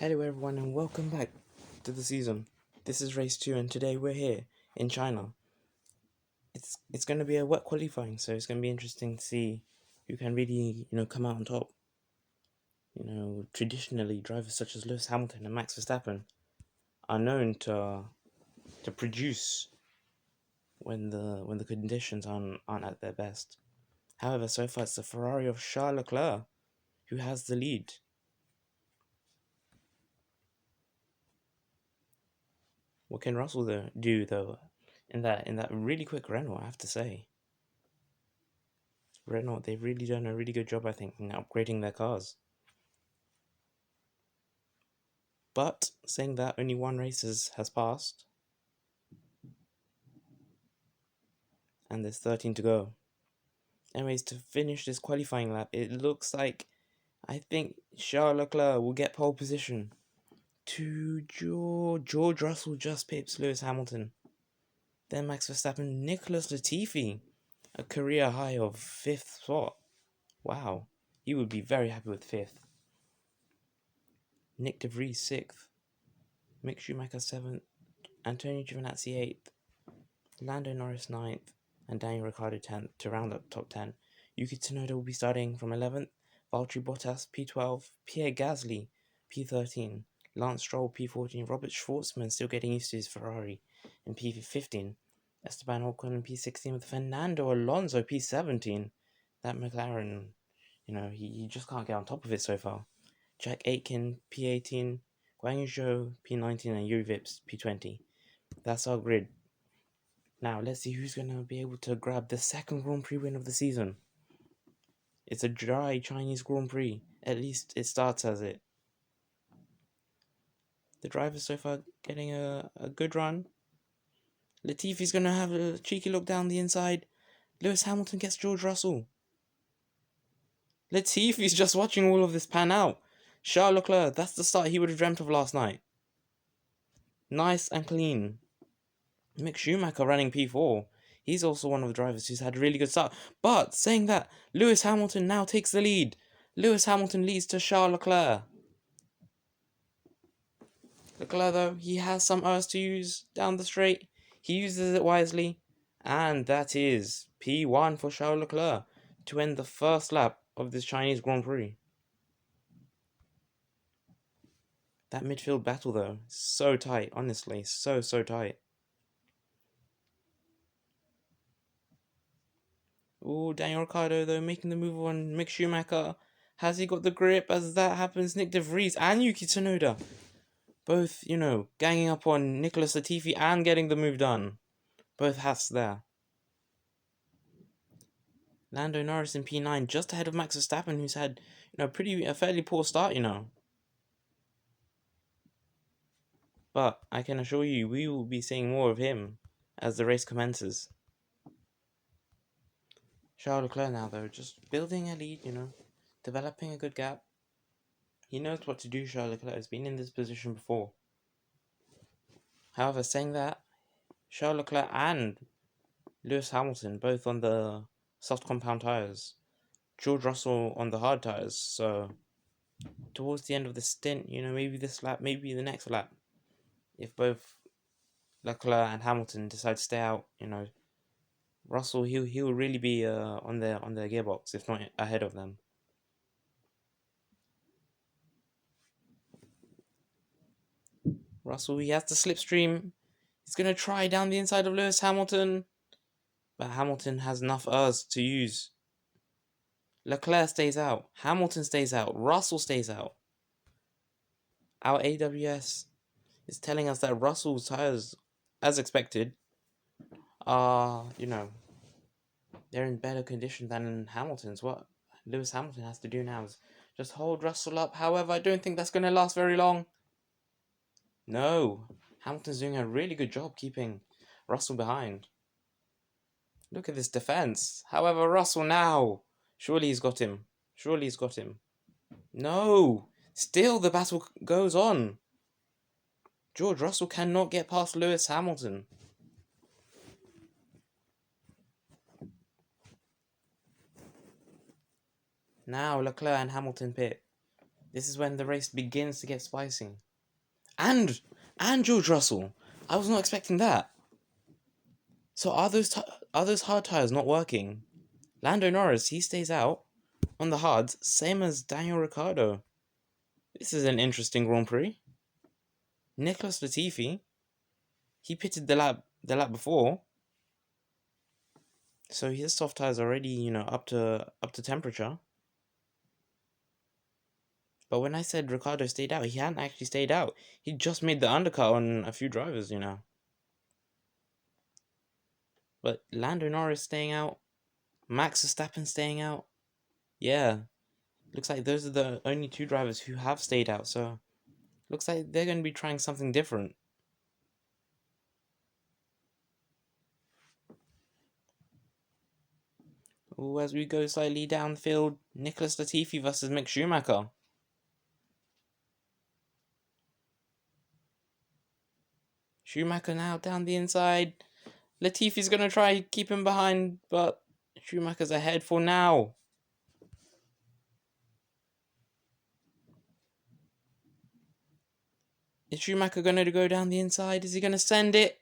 Hello everyone and welcome back to the season. This is race 2 and today we're here in China. It's going to be a wet qualifying, so it's going to be interesting to see who can really, come out on top. Traditionally drivers such as Lewis Hamilton and Max Verstappen are known to produce when the conditions aren't at their best. However, so far it's the Ferrari of Charles Leclerc who has the lead. What can Russell do though in that really quick Renault, I have to say. Renault, they've really done a really good job, I think, in upgrading their cars. But saying that, only one race has passed, and there's 13 to go. Anyways, to finish this qualifying lap, it looks like I think Charles Leclerc will get pole position to George Russell just pips Lewis Hamilton. Then Max Verstappen, Nicholas Latifi, a career high of 5th spot. Wow, he would be very happy with 5th. Nick De Vries 6th, Mick Schumacher 7th, Antonio Giovinazzi 8th, Lando Norris 9th, and Daniel Ricciardo 10th to round up top 10. Yuki Tsunoda will be starting from 11th, Valtteri Bottas P12, Pierre Gasly P13, Lance Stroll P14, Robert Schwartzman still getting used to his Ferrari in P15, Esteban Ocon in P16 with Fernando Alonso P17. That McLaren, he just can't get on top of it so far. Jack Aitken P18, Guanyu Zhou P19, and Yuri Vips P20. That's our grid. Now, let's see who's going to be able to grab the second Grand Prix win of the season. It's a dry Chinese Grand Prix. At least it starts as it. The drivers so far getting a good run. Latifi's going to have a cheeky look down the inside. Lewis Hamilton gets George Russell. Latifi's just watching all of this pan out. Charles Leclerc, that's the start he would have dreamt of last night. Nice and clean. Mick Schumacher running P4. He's also one of the drivers who's had a really good start. But saying that, Lewis Hamilton now takes the lead. Lewis Hamilton leads to Charles Leclerc. Leclerc, though, he has some earth to use down the straight. He uses it wisely. And that is P1 for Charles Leclerc to end the first lap of this Chinese Grand Prix. That midfield battle, though, so tight, honestly. So tight. Ooh, Daniel Ricciardo, though, making the move on Mick Schumacher. Has he got the grip as that happens? Nick De Vries and Yuki Tsunoda. Both, ganging up on Nicholas Latifi and getting the move done. Both hats there. Lando Norris in P9, just ahead of Max Verstappen, who's had, a fairly poor start, But I can assure you, we will be seeing more of him as the race commences. Charles Leclerc now, though, just building a lead, developing a good gap. He knows what to do, Charles Leclerc has been in this position before. However, saying that, Charles Leclerc and Lewis Hamilton both on the soft compound tyres. George Russell on the hard tyres, so towards the end of the stint, maybe this lap, maybe the next lap, if both Leclerc and Hamilton decide to stay out, Russell he'll really be on their gearbox, if not ahead of them. Russell, he has the slipstream. He's gonna try down the inside of Lewis Hamilton, but Hamilton has enough earth to use. Leclerc stays out. Hamilton stays out. Russell stays out. Our AWS is telling us that Russell's tires, as expected, are, they're in better condition than Hamilton's. What Lewis Hamilton has to do now is just hold Russell up. However, I don't think that's going to last very long. No, Hamilton's doing a really good job keeping Russell behind. Look at this defense. However, Russell now. Surely he's got him. Surely he's got him. No, still the battle goes on. George Russell cannot get past Lewis Hamilton. Now Leclerc and Hamilton pit. This is when the race begins to get spicy. And George Russell. I was not expecting that. So are those hard tires not working? Lando Norris, he stays out on the hards, same as Daniel Ricciardo. This is an interesting Grand Prix. Nicholas Latifi, he pitted the lap before, so his soft tires already, up to temperature. But when I said Ricciardo stayed out, he hadn't actually stayed out. He just made the undercut on a few drivers, But Lando Norris staying out, Max Verstappen staying out. Yeah, looks like those are the only two drivers who have stayed out, so looks like they're going to be trying something different. Ooh, as we go slightly down the field, Nicholas Latifi versus Mick Schumacher. Schumacher now down the inside. Latifi's going to try keep him behind, but Schumacher's ahead for now. Is Schumacher going to go down the inside? Is he going to send it?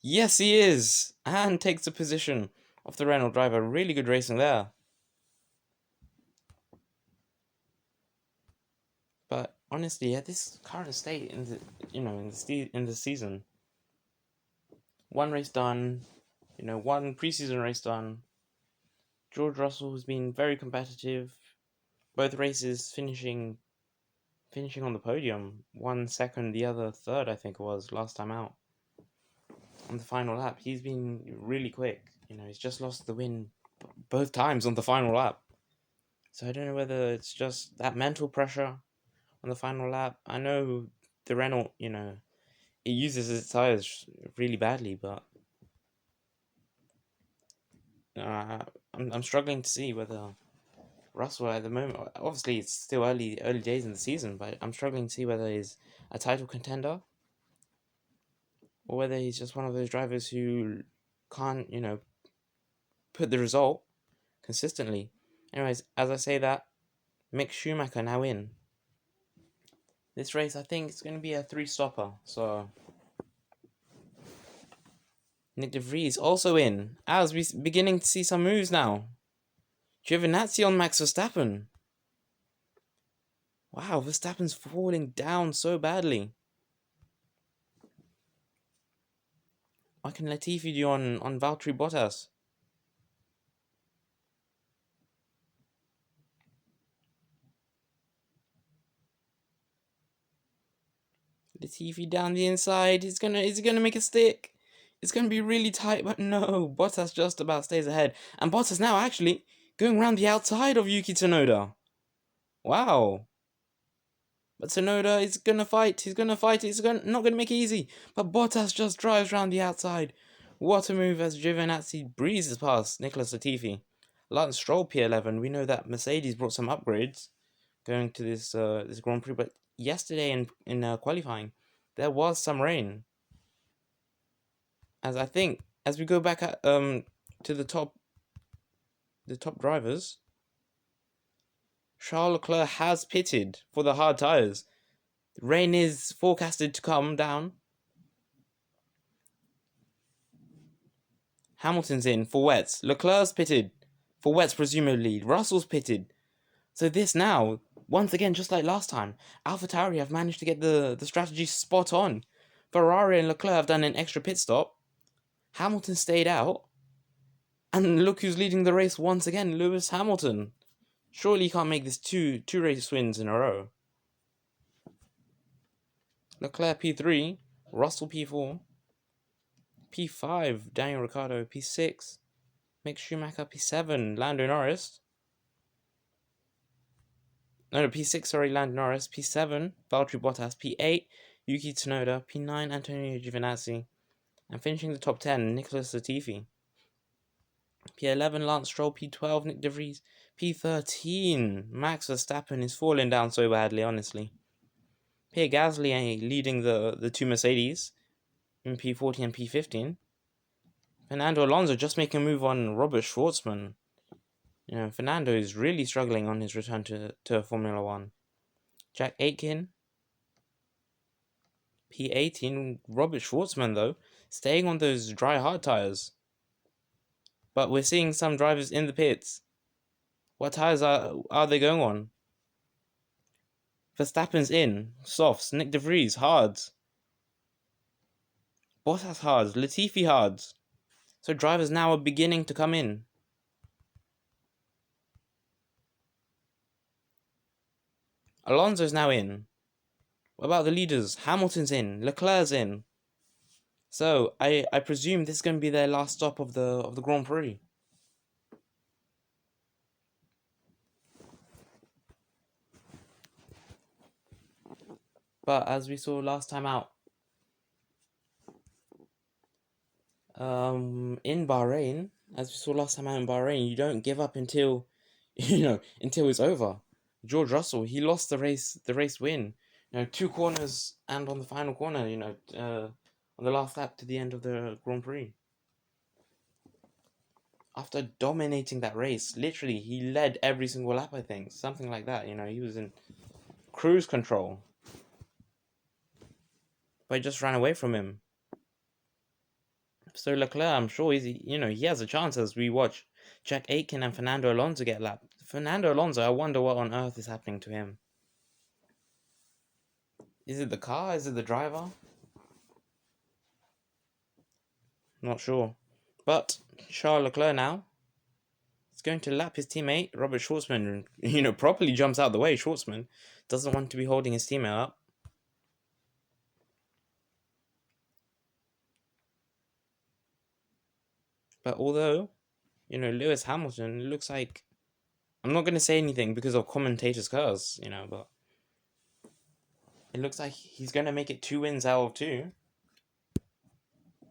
Yes, he is! And takes the position of the Renault driver. Really good racing there. But honestly, at this current state in the season, one race done, one preseason race done. George Russell has been very competitive. Both races finishing on the podium. One second, the other third, I think it was, last time out. On the final lap, he's been really quick. He's just lost the win both times on the final lap. So I don't know whether it's just that mental pressure on the final lap. I know the Renault, it uses its tires really badly, but I'm struggling to see whether Russell at the moment, obviously it's still early days in the season, but I'm struggling to see whether he's a title contender or whether he's just one of those drivers who can't, put the result consistently. Anyways, as I say that, Mick Schumacher now in. This race, I think it's going to be a 3-stopper, so Nick De Vries also in, as we're beginning to see some moves now. Giovinazzi on Max Verstappen. Wow, Verstappen's falling down so badly. What can Latifi do on Valtteri Bottas? Latifi down the inside. Is he gonna make a stick? It's gonna be really tight, but no. Bottas just about stays ahead. And Bottas now actually going around the outside of Yuki Tsunoda. Wow. But Tsunoda is gonna fight. He's not gonna make it easy. But Bottas just drives around the outside. What a move as Giovinazzi breezes past Nicholas Latifi. Lance Stroll P11. We know that Mercedes brought some upgrades going to this Grand Prix, but yesterday in qualifying there was some rain. As we go back to the top drivers, Charles Leclerc has pitted for the hard tires. Rain is forecasted to come down. Hamilton's in for wets. Leclerc's pitted for wets, presumably. Russell's pitted. So this now, once again, just like last time, AlphaTauri have managed to get the strategy spot on. Ferrari and Leclerc have done an extra pit stop. Hamilton stayed out. And look who's leading the race once again, Lewis Hamilton. Surely he can't make this two race wins in a row. Leclerc P3, Russell P4, P5, Daniel Ricciardo, P6, Mick Schumacher, P7, Lando Norris. No, P6, sorry, Lando Norris, P7, Valtteri Bottas, P8, Yuki Tsunoda, P9, Antonio Giovinazzi, and finishing the top 10, Nicholas Latifi. P11, Lance Stroll, P12, Nick De Vries, P13, Max Verstappen is falling down so badly, honestly. Pierre Gasly leading the two Mercedes in P14 and P15. Fernando Alonso just making a move on Robert Schwartzman. Fernando is really struggling on his return to Formula 1. Jack Aitken. P18. Robert Schwartzman, though, staying on those dry hard tires. But we're seeing some drivers in the pits. What tires are they going on? Verstappen's in. Softs. Nick De Vries. Hards. Bottas hards. Latifi hards. So drivers now are beginning to come in. Alonso's now in. What about the leaders? Hamilton's in. Leclerc's in. So I presume this is going to be their last stop of the Grand Prix. But as we saw last time out, in Bahrain, you don't give up until until it's over. George Russell, he lost the race win. 2 corners and on the final corner, on the last lap to the end of the Grand Prix. After dominating that race, literally, he led every single lap, I think. Something like that, he was in cruise control. But I just ran away from him. So Leclerc, I'm sure he has a chance as we watch Jack Aitken and Fernando Alonso get lapped. Fernando Alonso, I wonder what on earth is happening to him. Is it the car? Is it the driver? Not sure. But Charles Leclerc now is going to lap his teammate, Robert Schwartzman, properly jumps out the way. Schwartzman doesn't want to be holding his teammate up. But although, Lewis Hamilton looks like, I'm not going to say anything because of commentators' curse, but it looks like he's going to make it 2 wins out of 2.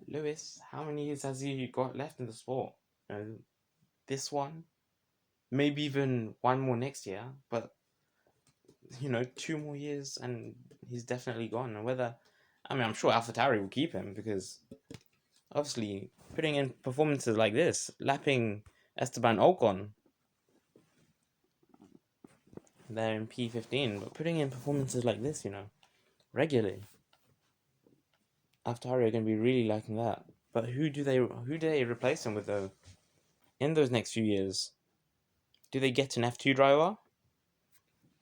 Lewis, how many years has he got left in the sport? This one, maybe even 1 more next year, but 2 more years and he's definitely gone. And I'm sure AlphaTauri will keep him because obviously putting in performances like this, lapping Esteban Ocon, they're in P15, but putting in performances like this, regularly, AlphaTauri are going to be really liking that. But who do they replace him with though? In those next few years, do they get an F2 driver?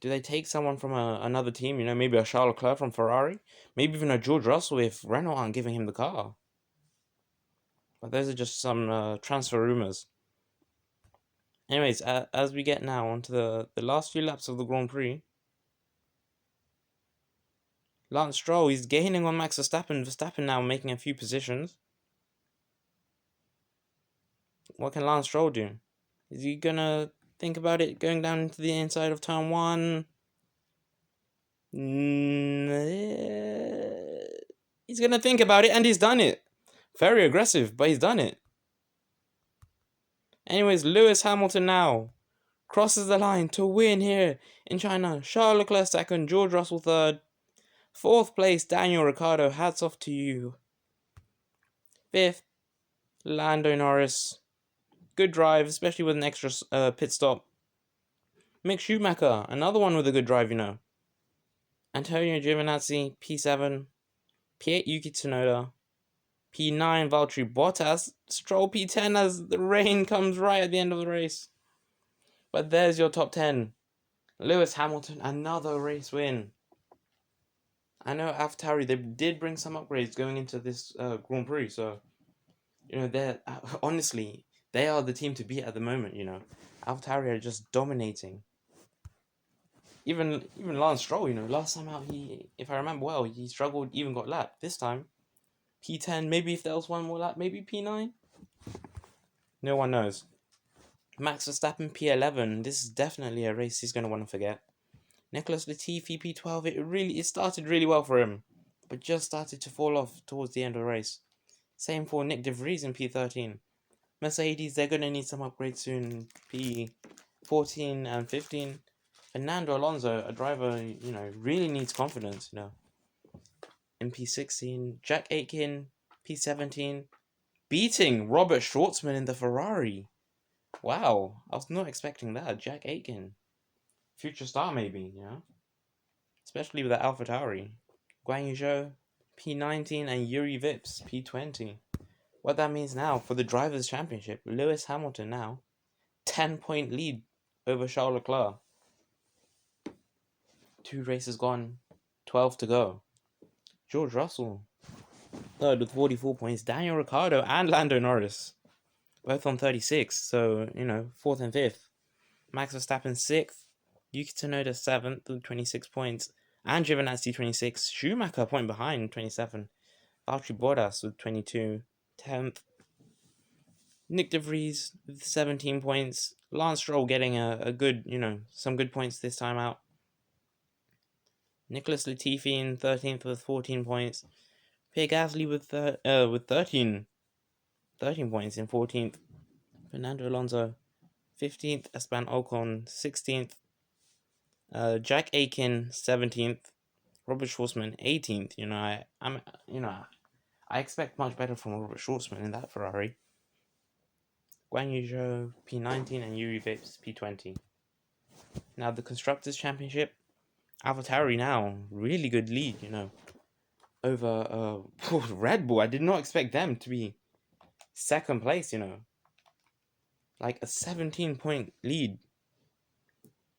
Do they take someone from another team? Maybe a Charles Leclerc from Ferrari, maybe even a George Russell if Renault aren't giving him the car. But those are just some transfer rumors. Anyways, as we get now onto the last few laps of the Grand Prix, Lance Stroll, he's gaining on Max Verstappen. Verstappen now making a few positions. What can Lance Stroll do? Is he gonna think about it going down into the inside of turn 1? He's gonna think about it, and he's done it. Very aggressive, but he's done it. Anyways, Lewis Hamilton now crosses the line to win here in China. Charles Leclerc second, George Russell third. 4th place, Daniel Ricciardo. Hats off to you. 5th, Lando Norris. Good drive, especially with an extra pit stop. Mick Schumacher, another one with a good drive, Antonio Giovinazzi, P7. P8, Yuki Tsunoda. P9, Valtteri Bottas. Stroll P10 as the rain comes right at the end of the race. But there's your top 10. Lewis Hamilton, another race win. I know AlphaTauri, they did bring some upgrades going into this Grand Prix, so they're honestly, they are the team to beat at the moment. AlphaTauri are just dominating. Even Lance Stroll, last time out, if I remember well, he struggled, even got lapped. This time, P10, maybe if there was one more lap, maybe P9. No one knows. Max Verstappen, P11. This is definitely a race he's going to want to forget. Nicholas Latifi, P12. It started really well for him, but just started to fall off towards the end of the race. Same for Nick De Vries in P13. Mercedes, they're going to need some upgrades soon. P14 and 15. Fernando Alonso, a driver, really needs confidence, In P16, Jack Aitken, P17, beating Robert Schwartzman in the Ferrari. Wow, I was not expecting that. Jack Aitken, future star maybe, especially with the AlphaTauri. Guan Yu Zhou, P19, and Yuri Vips, P20. What that means now for the Drivers' Championship, Lewis Hamilton now, 10-point lead over Charles Leclerc. 2 races gone, 12 to go. George Russell, third with 44 points. Daniel Ricciardo and Lando Norris, both on 36, so, 4th and 5th. Max Verstappen 6th, Yuki Tsunoda 7th with 26 points, and Giovinazzi 26, Schumacher a point behind 27, Valtteri Bottas with 22, 10th, Nick De Vries with 17 points, Lance Stroll getting a good, some good points this time out, Nicholas Latifi in 13th with 14 points, Pierre Gasly with 13 points in 14th, Fernando Alonso 15th, Esteban Ocon 16th, Jack Aiken 17th, Robert Schwarzman 18th. I expect much better from Robert Schwarzman in that Ferrari. Guan Yu Zhou P19 and Yuri Vips P20. Now the Constructors' Championship, AlphaTauri now really good lead. Over Red Bull. I did not expect them to be second place. Like a 17-point lead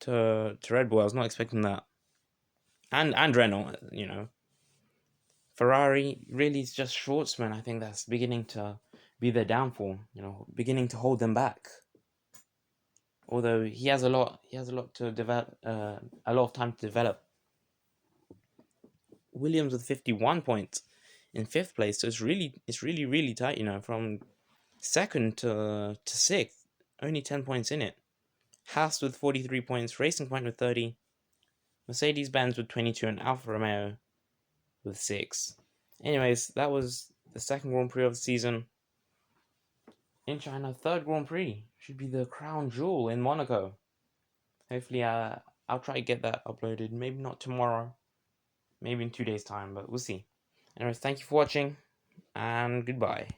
to Red Bull. I was not expecting that. And Renault, Ferrari really is just Schwartzman. I think that's beginning to be their downfall. Beginning to hold them back. Although he has a lot to develop, a lot of time to develop. Williams with 51 points in 5th place, so it's really tight. From 2nd to 6th, only 10 points in it. Haas with 43 points, Racing Point with 30, Mercedes-Benz with 22, and Alfa Romeo with 6. Anyways, that was the 2nd Grand Prix of the season. In China, 3rd Grand Prix should be the crown jewel in Monaco. Hopefully, I'll try to get that uploaded. Maybe not tomorrow, maybe in 2 days' time, but we'll see. Anyways, thank you for watching, and goodbye.